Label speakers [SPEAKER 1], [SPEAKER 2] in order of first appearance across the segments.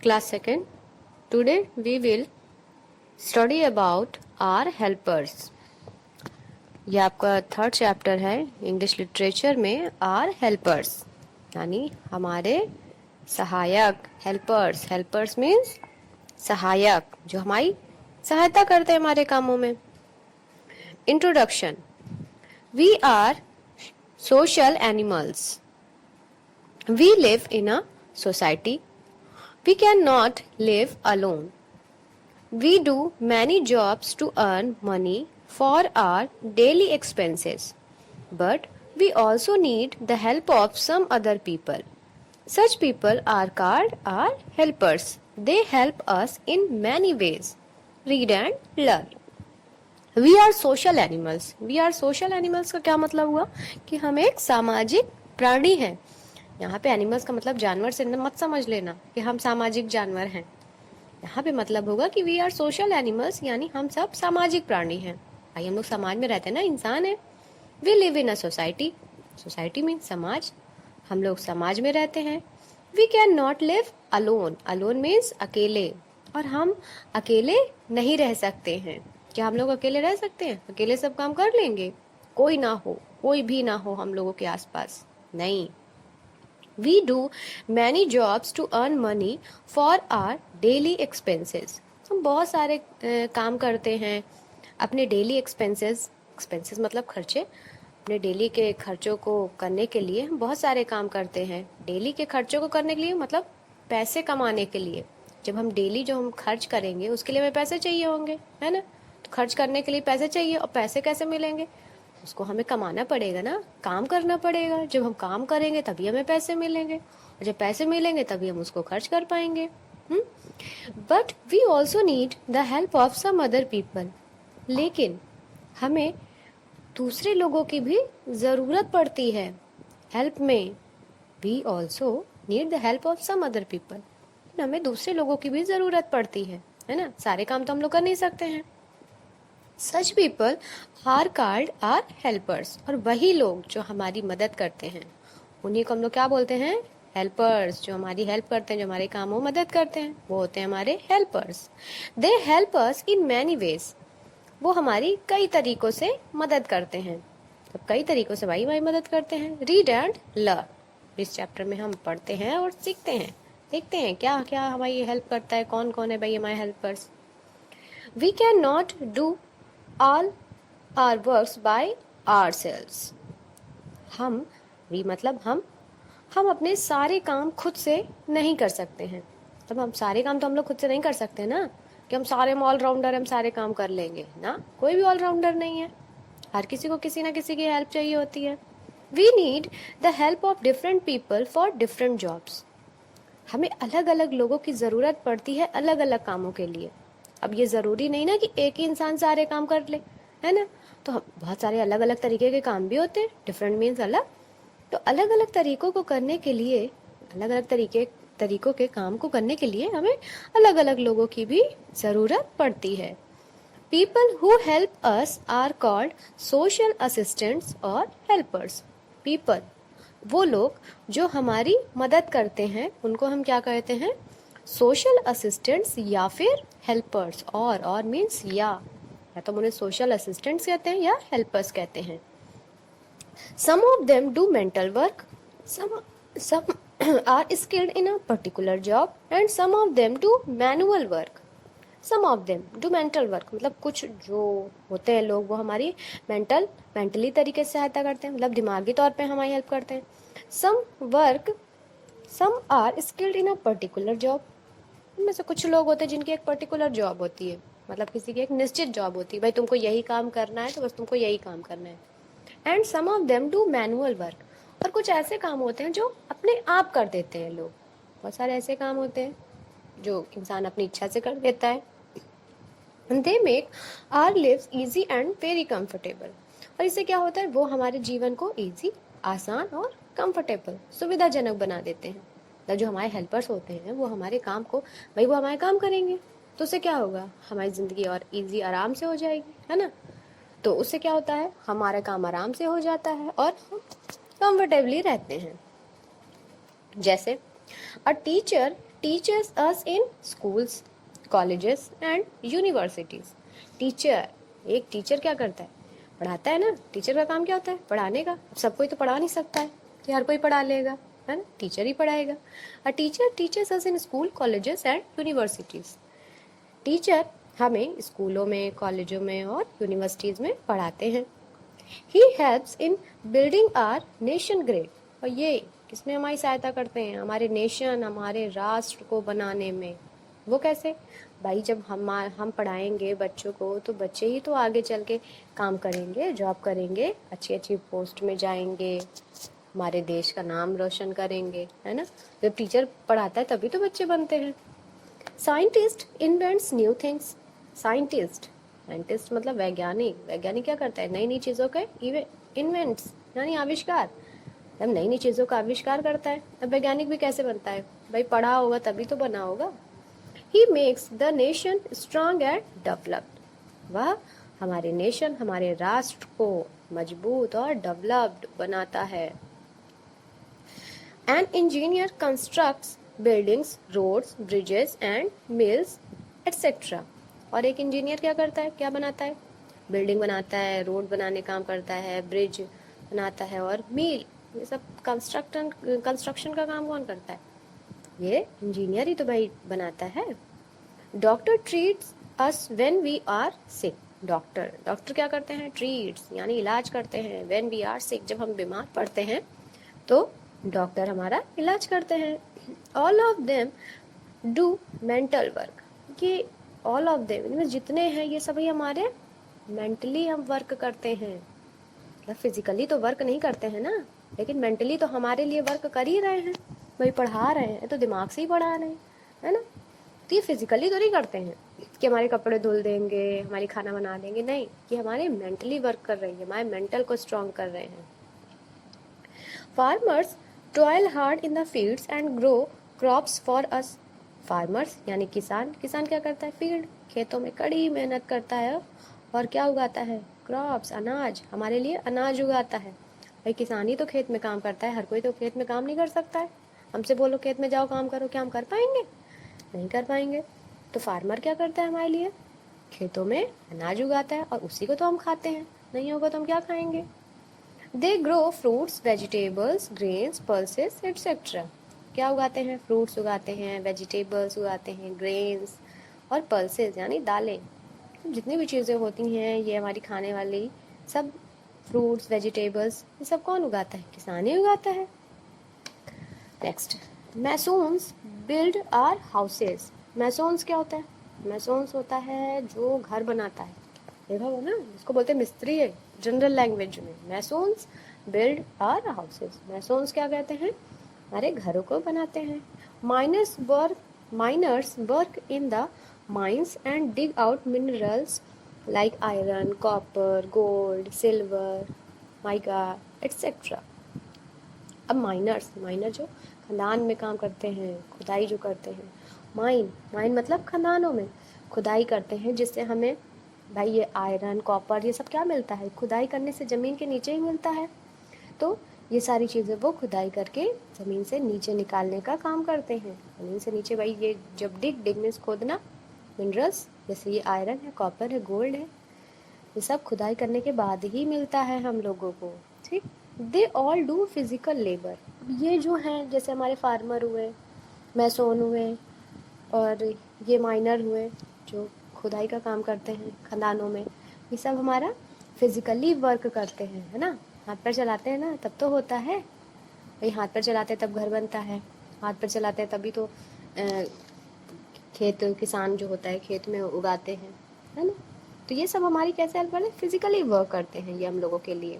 [SPEAKER 1] Class 2nd. Today we will study about our helpers. ये आपका third chapter है English literature में are helpers यानी हमारे सहायक. हेल्पर्स, हेल्पर्स मीन्स सहायक जो हमारी सहायता करते हैं हमारे कामों में. Introduction. We are social animals. We live in a society. We cannot live alone. We do many jobs to earn money for our daily expenses. But we also need the help of some other people. Such people are called our helpers. They help us in many ways. Read and learn. We are social animals. We are social animals का क्या मतलब हुआ कि हम एक सामाजिक प्राणी हैं. यहाँ पे एनिमल्स का मतलब जानवर से मत समझ लेना कि हम सामाजिक जानवर हैं. यहाँ पे मतलब होगा कि वी आर सोशल एनिमल्स यानी हम सब सामाजिक प्राणी हैं. भाई हम लोग समाज में रहते हैं ना, इंसान है. We live in a society. Society mean समाज. हम लोग समाज में रहते हैं. We can not live alone. Alone means अकेले. और हम अकेले नहीं रह सकते हैं. क्या हम लोग अकेले रह सकते हैं? अकेले सब काम कर लेंगे? कोई ना हो, कोई भी ना हो हम लोगों के आसपास, नहीं. We do many jobs to earn money for our daily expenses. हम बहुत सारे काम करते हैं अपने डेली एक्सपेंसेस. एक्सपेंसेस मतलब खर्चे. अपने डेली के खर्चों को करने के लिए हम बहुत सारे काम करते हैं. डेली के खर्चों को करने के लिए मतलब पैसे कमाने के लिए. जब हम डेली जो हम खर्च करेंगे उसके लिए हमें पैसे चाहिए होंगे, है ना. तो खर्च करने के लिए पैसे चाहिए, और पैसे कैसे मिलेंगे? उसको हमें कमाना पड़ेगा ना, काम करना पड़ेगा. जब हम काम करेंगे तभी हमें पैसे मिलेंगे, और जब पैसे मिलेंगे तभी हम उसको खर्च कर पाएंगे. But we also need the help of some other people. लेकिन हमें दूसरे लोगों की भी ज़रूरत पड़ती है हेल्प में. We also need the help of some other people. हमें दूसरे लोगों की भी ज़रूरत पड़ती है ना. सारे काम तो हम लोग कर नहीं सकते हैं. Such people are called are helpers. और वही लोग जो हमारी मदद करते हैं उन्हीं को हम लोग क्या बोलते हैं? हेल्पर्स. जो हमारी हेल्प करते हैं, जो हमारे कामों में मदद करते हैं, वो होते हैं हमारे helpers. They help us in many ways. वो हमारी कई तरीकों से मदद करते हैं. तो कई तरीकों से भाई मदद करते हैं. Read and learn. इस चैप्टर में हम पढ़ते हैं और सीखते हैं, देखते हैं क्या क्या हमारी हेल्प करता है, कौन कौन है भाई हमारे helpers. We can not do all our works by ourselves. we मतलब हम अपने सारे काम खुद से नहीं कर सकते हैं. तब हम सारे काम तो हम लोग खुद से नहीं कर सकते ना, कि हम सारे ऑलराउंडर, हम सारे काम कर लेंगे ना. कोई भी ऑलराउंडर नहीं है. हर किसी को किसी ना किसी की हेल्प चाहिए होती है. We need the help of different people for different jobs. हमें अलग अलग लोगों की ज़रूरत पड़ती है अलग अलग कामों के लिए. अब ये ज़रूरी नहीं ना कि एक ही इंसान सारे काम कर ले, है ना. तो हम बहुत सारे अलग अलग तरीके के काम भी होते हैं. डिफरेंट मीन्स अलग. तो अलग अलग तरीकों को करने के लिए, अलग अलग तरीकों के काम को करने के लिए हमें अलग अलग लोगों की भी ज़रूरत पड़ती है. People who help us are called social assistants और हेल्पर्स. पीपल वो लोग जो हमारी मदद करते हैं उनको हम क्या कहते हैं? सोशल असिस्टेंट्स या फिर हेल्पर्स. और मीन्स या तो हम उन्हें सोशल असिस्टेंट्स कहते हैं या हेल्पर्स कहते हैं. Some of them do mental work. Some are skilled in a particular job and some of them do manual work. Some of them do mental work मतलब कुछ जो होते हैं लोग वो हमारी मेंटली तरीके से सहायता करते हैं, मतलब दिमागी तौर पे हमारी हेल्प करते हैं. Some are skilled in a particular job. इनमें से कुछ लोग होते हैं जिनकी एक पर्टिकुलर जॉब होती है, मतलब किसी की एक निश्चित जॉब होती है, भाई तुमको यही काम करना है तो बस तुमको यही काम करना है. And some of them do manual work. और कुछ ऐसे काम होते हैं जो अपने आप कर देते हैं लोग. बहुत सारे ऐसे काम होते हैं जो इंसान अपनी इच्छा से कर देता है. They make our lives easy and very comfortable. और इससे क्या होता है? वो हमारे जीवन को इजी, आसान और कंफर्टेबल, सुविधाजनक बना देते हैं. जो हमारे हेल्पर्स होते हैं वो हमारे काम को, भाई वो हमारे काम करेंगे तो उससे क्या होगा? हमारी ज़िंदगी और इजी, आराम से हो जाएगी, है ना. तो उससे क्या होता है? हमारा काम आराम से हो जाता है और हम कंफर्टेबली रहते हैं. जैसे अ teacher teachers us in schools, colleges and universities. Teacher, एक टीचर क्या करता है? पढ़ाता है ना। टीचर का काम क्या होता है? पढ़ाने का। सब कोई तो पढ़ा नहीं सकता है कि हर कोई पढ़ा लेगा, है ना। टीचर ही पढ़ाएगा। A teacher teachers us in school, colleges and universities. Teacher हमें स्कूलों में, कॉलेजों में और यूनिवर्सिटीज में पढ़ाते हैं। He helps in building our nation great. और ये किसमें हमारी सहायता करते हैं? हमारे नेशन, हमारे राष्ट्र को बनाने में। वो कैसे? भाई जब हम पढ़ाएंगे बच्चों को तो बच्चे ही तो आगे चल के काम करेंगे, जॉब करेंगे, अच्छी अच्छी पोस्ट में जाएंगे, हमारे देश का नाम रोशन करेंगे, है ना। जब टीचर पढ़ाता है तभी तो बच्चे बनते हैं। Scientist invents new things. Scientist, scientist मतलब वैज्ञानिक। वैज्ञानिक क्या करता है? नई नई चीज़ों के इन्वेंट्स यानी आविष्कार। जब नई नई चीज़ों का आविष्कार करता है तब वैज्ञानिक भी कैसे बनता है? भाई पढ़ा होगा तभी तो बना होगा। He makes the nation strong and developed. वह हमारे नेशन, हमारे राष्ट्र को मजबूत और डेवलप्ड बनाता है। An engineer constructs buildings, roads, bridges and mills, etc. और एक इंजीनियर क्या करता है? क्या बनाता है? बिल्डिंग बनाता है, रोड बनाने काम करता है, ब्रिज बनाता है और मील, ये सब कंस्ट्रक्शन का काम कौन करता है? ये इंजीनियर ही तो भाई बनाता है। Doctor treats us when we are sick. Doctor क्या करते हैं? ट्रीट्स यानी इलाज करते हैं। व्हेन वी आर सिक, जब हम बीमार पड़ते हैं तो डॉक्टर हमारा इलाज करते हैं। All of them do mental work. ये ऑल ऑफ देम इनमें जितने हैं ये सभी हमारे मेंटली हम वर्क करते हैं। मतलब फिजिकली तो वर्क नहीं करते हैं ना, लेकिन मेंटली तो हमारे लिए वर्क कर ही रहे हैं। भाई पढ़ा रहे हैं तो दिमाग से ही पढ़ा रहे हैं, है ना। तो ये फिजिकली तो नहीं करते हैं कि हमारे कपड़े धुल देंगे, हमारी खाना बना देंगे, नहीं। ये हमारे मेंटली वर्क कर रही है, हमारे मेंटल को स्ट्रॉन्ग कर रहे हैं। Farmers toil hard in the fields and grow crops for us. Farmers यानी किसान। किसान क्या करता है? फील्ड, खेतों में कड़ी मेहनत करता है और क्या उगाता है? क्रॉप्स, अनाज, हमारे लिए अनाज उगाता है। भाई किसान ही तो खेत में काम करता है, हर कोई तो खेत में काम नहीं कर सकता है। हमसे बोलो खेत में जाओ काम करो, क्या हम कर पाएंगे? नहीं कर पाएंगे। तो फार्मर क्या करता है हमारे लिए? खेतों में अनाज उगाता है और उसी को तो हम खाते हैं। नहीं होगा तो हम क्या खाएंगे? They grow fruits, vegetables, grains, pulses etcetera. क्या उगाते हैं? फ्रूट्स उगाते हैं, वेजिटेबल्स उगाते हैं, ग्रेन्स और पल्सेस यानी दालें। जितनी भी चीज़ें होती हैं ये हमारी खाने वाली, सब फ्रूट्स, वेजिटेबल्स, ये सब कौन उगाता है? किसान ही उगाता है। Next, masons build our houses. Masons क्या होता है? मैसोन्स होता है जो घर बनाता है। देखा हो ना, इसको बोलते हैं मिस्त्री है जनरल लैंग्वेज में। Masons build our houses. Masons क्या कहते हैं? हमारे घरों को बनाते हैं। Miners work in the mines and dig out minerals like iron, copper, gold, silver, mica etcetera. अब माइनर जो खदान में काम करते हैं, खुदाई जो करते हैं। माइन मतलब खदानों में खुदाई करते हैं, जिससे हमें भाई ये आयरन, कॉपर, ये सब क्या मिलता है? खुदाई करने से ज़मीन के नीचे ही मिलता है। तो ये सारी चीज़ें वो खुदाई करके ज़मीन से नीचे निकालने का काम करते हैं। ज़मीन से नीचे भाई ये जब डिग मीन्स खोदना, मिनरल्स जैसे ये आयरन है, कॉपर है, गोल्ड है, ये सब खुदाई करने के बाद ही मिलता है हम लोगों को। ठीक। They all do physical labour. ये जो हैं जैसे हमारे फार्मर हुए, मैसोन हुए और ये माइनर हुए जो खुदाई का काम करते हैं खदानों में, ये सब हमारा फिजिकली वर्क करते हैं, है ना। हाथ पैर चलाते हैं ना तब तो होता है। भाई हाथ पैर चलाते हैं तब घर बनता है, हाथ पैर चलाते हैं तभी तो खेत, किसान जो होता है खेत में उगाते हैं, है ना। तो ये सब हमारी कैसे हेल्प करते हैं? फिजिकली वर्क करते हैं ये हम लोगों के लिए।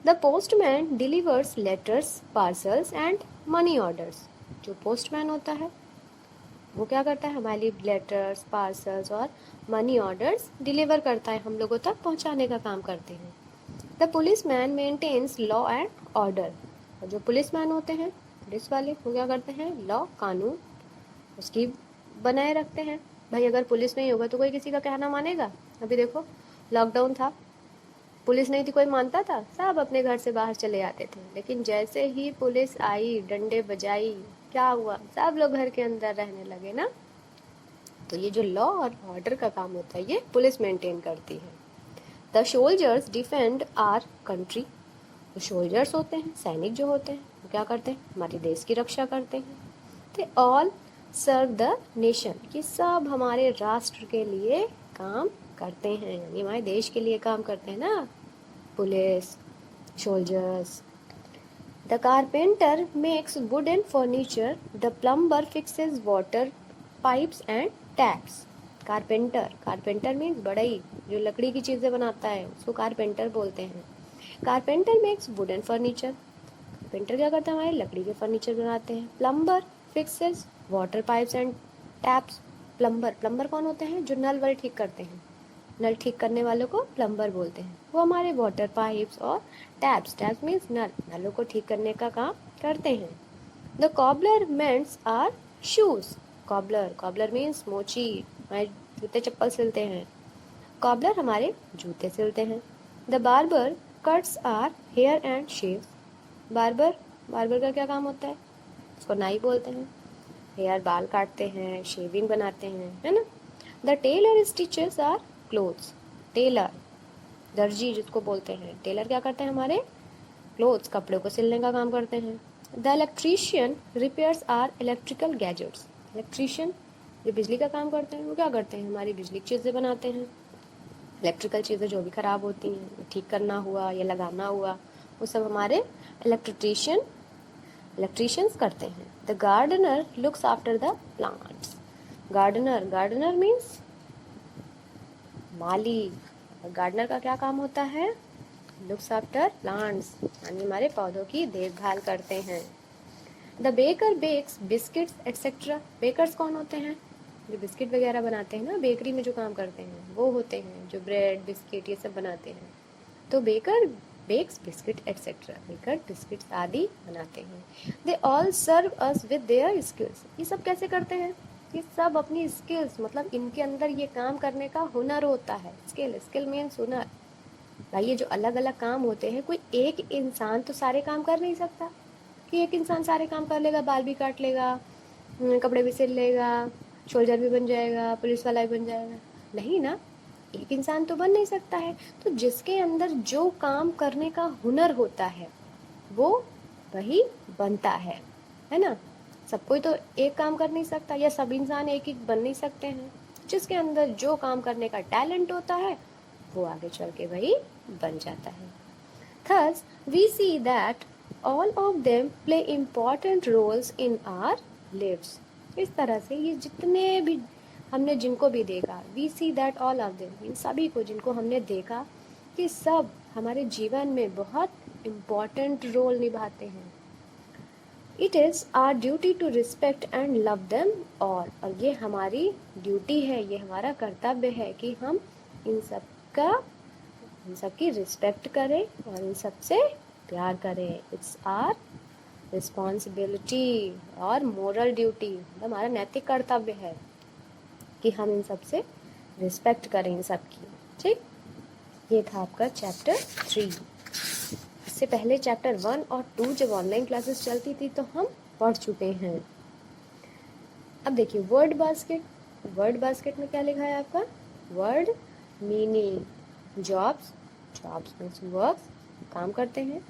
[SPEAKER 1] The postman delivers letters, parcels and money orders. जो पोस्टमैन होता है वो क्या करता है? हमारे लिए लेटर्स, पार्सल्स और मनी ऑर्डर्स डिलीवर करता है, हम लोगों तक पहुंचाने का काम करते हैं। The policeman maintains law and order. और जो पुलिस मैन होते हैं, पुलिस वाले, वो क्या करते हैं? लॉ, कानून उसकी बनाए रखते हैं। भाई अगर पुलिस नहीं होगा तो कोई किसी का कहना मानेगा? अभी देखो लॉकडाउन था, पुलिस नहीं थी, कोई मानता था? सब अपने घर से बाहर चले आते थे। लेकिन जैसे ही पुलिस आई, डंडे बजाई, क्या हुआ, सब लोग घर के अंदर रहने लगे ना। तो ये जो लॉ और ऑर्डर का काम होता है ये पुलिस मेंटेन करती है। The soldiers defend our country. जो सोल्जर्स होते हैं, सैनिक जो होते हैं, वो क्या करते हैं, हमारे देश की रक्षा करते हैं। They all serve the nation, ये सब हमारे राष्ट्र के लिए काम करते हैं, यानी हमारे देश के लिए काम करते हैं ना, police, soldiers. The carpenter makes wooden furniture, the plumber fixes water pipes and taps. Carpenter, carpenter means बढ़ई, जो लकड़ी की चीज़ें बनाता है उसको कारपेंटर बोलते हैं। Carpenter makes wooden furniture, carpenter क्या करता है, हमारे लकड़ी के फर्नीचर बनाते हैं। Plumber fixes water pipes and taps, plumber, plumber कौन होते हैं, जो नल वल ठीक करते हैं, नल ठीक करने वालों को प्लम्बर बोलते हैं। वो हमारे वाटर पाइप्स और टैप्स, टैप्स मीन्स नल, नलों को ठीक करने का काम करते हैं। The cobbler mends our shoes, cobbler, cobbler means मोची, हमारे जूते चप्पल सिलते हैं, कॉबलर हमारे जूते सिलते हैं। The barber cuts our hair and shaves, barber, barber का क्या काम होता है, उसको नाई बोलते हैं, हेयर बाल काटते हैं, शेविंग बनाते हैं, है ना। The tailor stitches our clothes, tailor, दर्जी जिसको बोलते हैं, टेलर क्या करते हैं, हमारे क्लोथ्स, कपड़ों को सिलने का काम करते हैं। The electrician repairs our electrical gadgets, electrician जो बिजली का काम करते हैं वो क्या करते हैं, हमारी बिजली की चीज़ें बनाते हैं, इलेक्ट्रिकल चीज़ें जो भी ख़राब होती हैं, ठीक करना हुआ या लगाना हुआ, वो सब हमारे इलेक्ट्रिशियन, इलेक्ट्रीशियंस करते हैं। The gardener looks after the plants, gardener, gardener means माली, गार्डनर का क्या काम होता है, लुक्स आफ्टर प्लांट्स, यानी हमारे पौधों की देखभाल करते हैं। The baker bakes biscuits etcetera, bakers कौन होते हैं, जो बिस्किट वगैरह बनाते हैं ना, बेकरी में जो काम करते हैं वो होते हैं, जो ब्रेड बिस्किट ये सब बनाते हैं। तो baker bakes biscuit etcetera, baker biscuits आदि बनाते हैं। They all serve us with their skills, ये सब कैसे करते हैं, ये सब अपनी स्किल्स, मतलब इनके अंदर ये काम करने का हुनर होता है, स्किल, स्किल मीन्स हुनर। भाई ये जो अलग अलग काम होते हैं, कोई एक इंसान तो सारे काम कर नहीं सकता कि एक इंसान सारे काम कर लेगा, बाल भी काट लेगा, कपड़े भी सिल लेगा, सोल्जर भी बन जाएगा, पुलिस वाला भी बन जाएगा, नहीं ना, एक इंसान तो बन नहीं सकता है। तो जिसके अंदर जो काम करने का हुनर होता है वो वही बनता है ना। सब कोई तो एक काम कर नहीं सकता, या सब इंसान एक ही बन नहीं सकते हैं। जिसके अंदर जो काम करने का टैलेंट होता है वो आगे चल के वही बन जाता है। Thus, we see that all of them play important roles in our lives. इस तरह से ये जितने भी हमने जिनको भी देखा, we see that all of them, इन सभी को जिनको हमने देखा, कि सब हमारे जीवन में बहुत इम्पॉर्टेंट रोल निभाते हैं। It is our duty to respect and love them all, और ये हमारी ड्यूटी है, ये हमारा कर्तव्य है कि हम इन सब का, इन सब की रिस्पेक्ट करें और इन सब से प्यार करें। इट्स आर रिस्पॉन्सिबिलिटी और मोरल ड्यूटी, हमारा नैतिक कर्तव्य है कि हम इन सब से रिस्पेक्ट करें इन सब की। ठीक, ये था आपका चैप्टर 3। इससे पहले चैप्टर 1 और 2 जब ऑनलाइन क्लासेस चलती थी तो हम पढ़ चुके हैं। अब देखिए वर्ड बास्केट, वर्ड बास्केट में क्या लिखा है आपका, word meaning, jobs, jobs means works, काम करते हैं।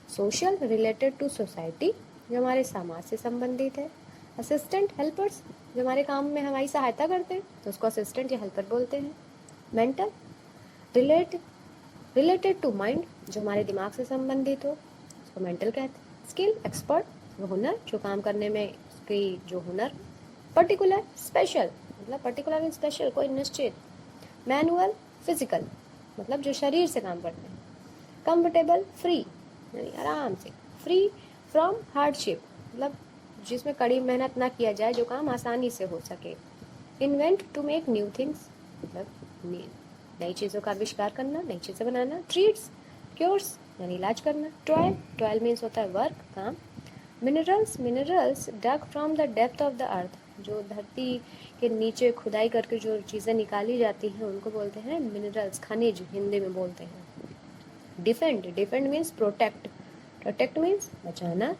[SPEAKER 1] सोशल, रिलेटेड टू सोसाइटी, जो हमारे समाज से संबंधित है। असिस्टेंट, हेल्पर्स, जो हमारे काम में हमारी सहायता करते हैं तो उसको असिस्टेंट या हेल्पर बोलते हैं। मेंटल, रिलेटेड टू माइंड, जो हमारे दिमाग से संबंधित हो उसको मेंटल कहते हैं। स्किल, एक्सपर्ट, वो हुनर जो काम करने में उसकी जो हुनर। पर्टिकुलर, स्पेशल, मतलब पर्टिकुलर मीन स्पेशल, कोई निश्चित। मैनुअल, फिजिकल, मतलब जो शरीर से काम करते हैं। कंफर्टेबल, फ्री, यानी आराम से। फ्री फ्रॉम हार्डशिप, मतलब जिसमें कड़ी मेहनत ना किया जाए, जो काम आसानी से हो सके। Invent, to make new things, मतलब नई चीज़ों का आविष्कार करना, नई चीज़ें बनाना। ट्रीट्स, क्योर्स, यानी इलाज करना। टॉयल, टॉयल मीन्स होता है वर्क, काम। Minerals, minerals dug from the depth of the earth, जो धरती के नीचे खुदाई करके जो चीज़ें निकाली जाती हैं उनको बोलते हैं मिनरल्स, खनिज हिंदी में बोलते हैं। Defend, defend means protect, protect means बचाना।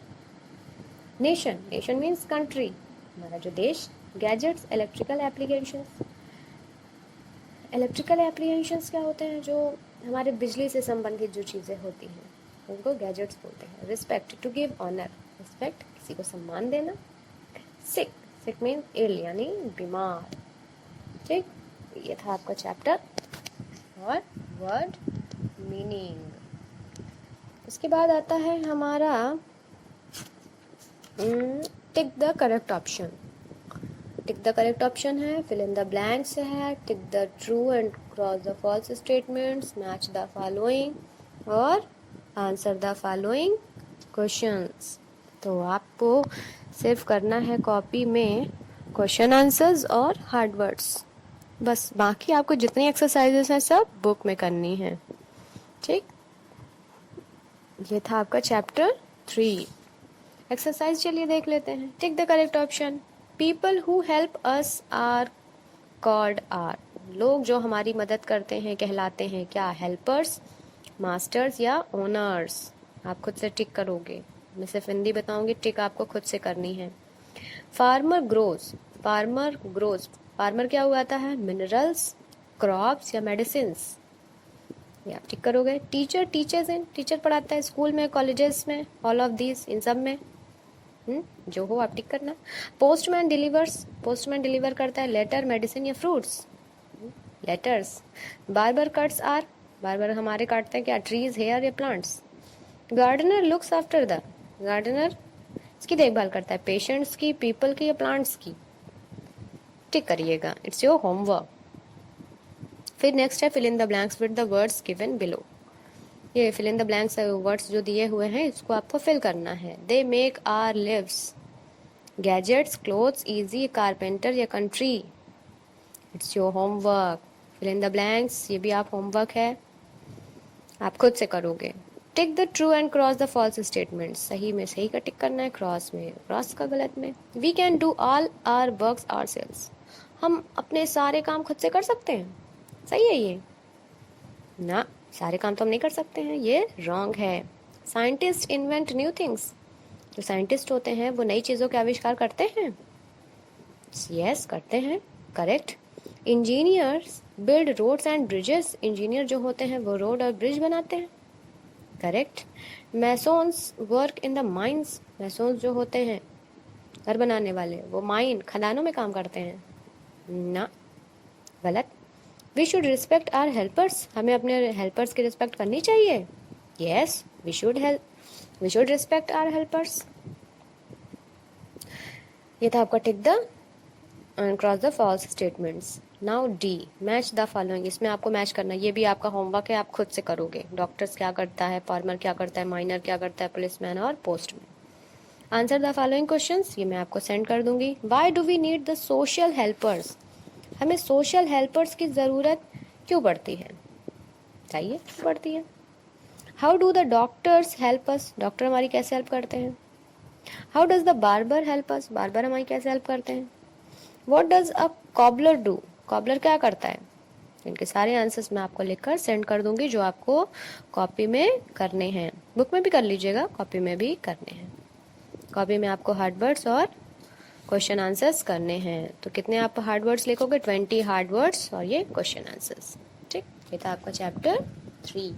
[SPEAKER 1] नेशन, नेशन मीन्स कंट्री, हमारा जो देश। Gadgets, electrical applications, electrical applications क्या होते हैं, जो हमारे बिजली से संबंधित जो चीज़ें होती हैं उनको गैजेट्स बोलते हैं। Respect, to give honour, respect किसी को सम्मान देना। सिक, सिक मीन इल यानी बीमार। ठीक, ये था आपका चैप्टर और वर्ड मीनिंग। इसके बाद आता है हमारा tick the correct option. Tick the correct option है, फिल इन द ब्लैंक्स है, tick the true and cross the false statements, match the following और आंसर द फॉलोइंग क्वेश्चंस। तो आपको सिर्फ करना है कॉपी में क्वेश्चन आंसर्स और हार्ड वर्ड्स, बस। बाकी आपको जितनी एक्सरसाइजेस हैं सब बुक में करनी है। ठीक, ये था आपका चैप्टर 3। एक्सरसाइज चलिए देख लेते हैं। Tick the correct option. People who help us are called are, लोग जो हमारी मदद करते हैं कहलाते हैं क्या? हेल्पर्स, मास्टर्स या ओनर्स? आप खुद से टिक करोगे, मैं सिर्फ हिंदी बताऊंगी, टिक आपको खुद से करनी है। Farmer grows, farmer grows, farmer क्या उगाता है? मिनरल्स, क्रॉप्स या मेडिसिन्स? ये आप टिक करोगे। टीचर, टीचर्स इन, टीचर पढ़ाता है स्कूल में, कॉलेजेस में, ऑल ऑफ दिस, इन सब में जो हो आप टिक करना। पोस्टमैन डिलीवर्स, पोस्टमैन डिलीवर करता है लेटर, मेडिसिन या fruits? Letters. Barber cuts our, barber हमारे काटते हैं क्या? ट्रीज, हेयर या plants? Gardener looks after the, gardener इसकी देखभाल करता है पेशेंट्स की, पीपल की या प्लांट्स की? टिक करिएगा, इट्स योर होमवर्क। फिर नेक्स्ट है fill in the blanks with the words given below. ये fill in the blanks words जो दिए हुए हैं इसको आपको फिल करना है। They make our lives, gadgets, clothes, easy, carpenter या country? It's your homework. Fill in the blanks, ये भी आप होमवर्क है, आप खुद से करोगे। Tick the true and cross the false statement, सही में सही का टिक करना है, क्रॉस में क्रॉस का गलत में। We can do all our works ourselves, हम अपने सारे काम खुद से कर सकते हैं, सही है ये ना? सारे काम तो हम नहीं कर सकते हैं, ये रॉन्ग है। साइंटिस्ट इन्वेंट न्यू थिंग्स, जो साइंटिस्ट होते हैं वो नई चीज़ों के आविष्कार करते हैं, यस करते हैं, correct. Engineers build roads and bridges, engineer जो होते हैं वो रोड और ब्रिज बनाते हैं, correct. Masons work in the mines, masons जो होते हैं घर बनाने वाले वो माइन, खदानों में काम करते हैं ना, गलत। We should respect our helpers, हमें अपने हेल्पर्स की रिस्पेक्ट करनी चाहिए, yes we should respect our helpers. ये था आपका tick the and cross the false statements. Now D, match the following, इसमें आपको मैच करना है, ये भी आपका होमवर्क है, आप खुद से करोगे। डॉक्टर्स क्या करता है, फार्मर क्या करता है, माइनर क्या करता है, पुलिसमैन और postman. Answer the following questions, ये मैं आपको सेंड कर दूंगी। Why do we need the social helpers, हमें सोशल हेल्पर्स की ज़रूरत क्यों पड़ती है, चाहिए पड़ती है। How do the doctors help us, doctor हमारी कैसे हेल्प करते हैं। How does the barber help us, barber हमारी कैसे हेल्प करते हैं। What does a cobbler do, cobbler क्या करता है। इनके सारे आंसर्स मैं आपको लिखकर सेंड कर दूंगी, जो आपको कॉपी में करने हैं, बुक में भी कर लीजिएगा, कॉपी में भी करने हैं। कॉपी में आपको हार्ड वर्ड्स और क्वेश्चन आंसर्स करने हैं। तो कितने आप हार्ड वर्ड्स लिखोगे? 20 हार्ड वर्ड्स और ये क्वेश्चन आंसर्स। ठीक, ये था आपका चैप्टर 3।